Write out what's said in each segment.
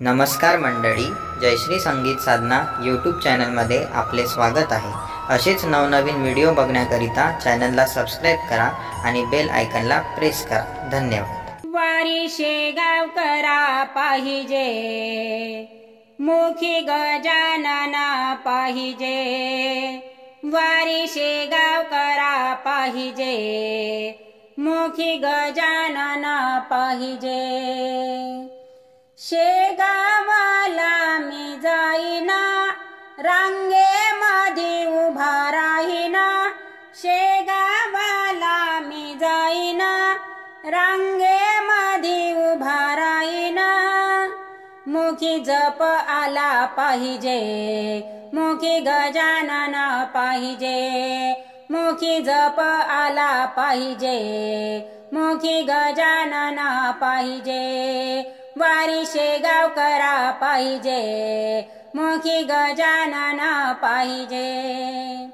नमस्कार मंडळी, जयश्री संगीत साधना यूट्यूब चॅनलमध्ये आपले स्वागत आहे। असेच नवनवीन व्हिडिओ बघण्याकरिता चॅनलला सबस्क्राइब करा आणि बेल आयकॉनला प्रेस करा। धन्यवाद। वारी शेगाव करा पाहिजे, मुखी गजानन पाहिजे। वारी शेगाव करा पाहिजे, मुखी गजानन पाहिजे। शेगावाला मी जाईना, रांगेमध्ये उभा राहीना। शेगावाला मी जाईना, रांगेमध्ये उभा राहीना। मुखी जप आला पाहिजे, मुखी गजानन पाहिजे। मुखी जप आला पाहिजे, मुखी गजानन पाहिजे। वारी शेगाव करा पाहिजे, मुखी गजानन पाहिजे।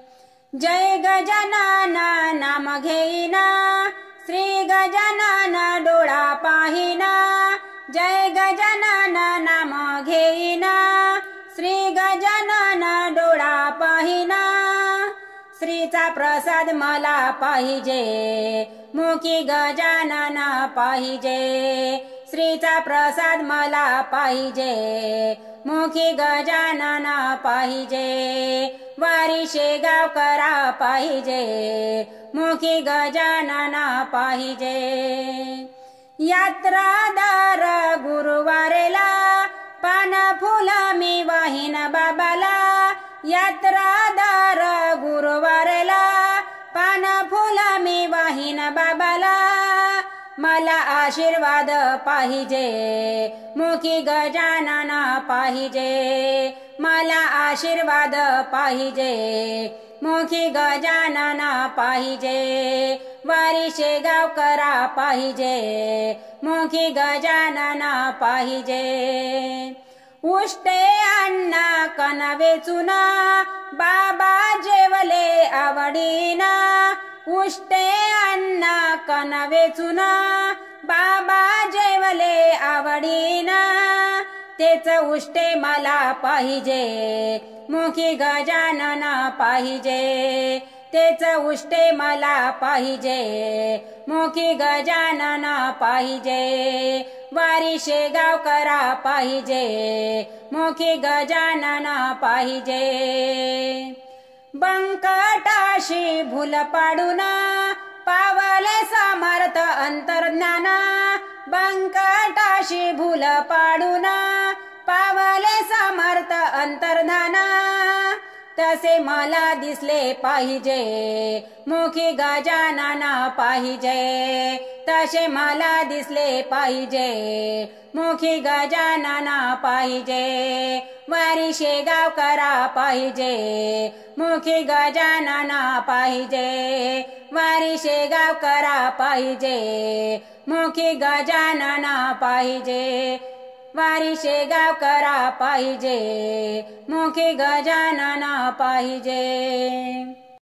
जय गजानन नाम घेईना, श्री गजानन डोळा पाहिना। जय गजानन नाम घेईना, श्री गजानन डोळा पाहिना। श्रीचा प्रसाद मला पाहिजे, मुखी गजानन पाहिजे। श्रीचा प्रसाद मला पाहिजे, मुखी गजानन पाहिजे। वारी शेगाव करा पाहिजे, मुखी गजानन पाहिजे। यात्रादार गुरुवारेला, पान फुल मी वाहीन बाबाला। यात्रादार गुरुवारेला, पान फुल मी वाहीन बाबाला। मला आशीर्वाद पाहिजे, मुखी गजानन पाहिजे। मला आशीर्वाद पाहिजे, मुखी गजानन पाहिजे। वारी शेगाव करा पाहिजे, मुखी गजानन पाहिजे। उष्टे अन्न कण वेचुना, बाबा जेवले आवडीना। उष्टे अन्न कण वेचुना, बाबा जेवले आवडीना। तेच उष्टे मला पाहिजे, मुखी गजानन पाहिजे। तेच उष्टे मला पाहिजे, मुखी गजानन पाहिजे। वारी शेगाव करा पाहिजे, मुखी गजानन पाहिजे। बंकटाशी भूल पाडूना, पावले समर्थ अंतर्ज्ञान। बंकटाशी भूल पाडूना, पावले समर्थ अंतर्ज्ञान। तसे मला दिसले पाहिजे, मुखी गजानन पाहिजे। तसे मला दिसले पाहिजे, मुखी गजानन पाहिजे। वारी शेगाव करा पाहिजे, मुखी गजानन पाहिजे। वारी शेगाव करा पाहिजे, मुखी गजानन पाहिजे। वारी शेगाव करा पाहिजे, मुखी गजानन पाहिजे।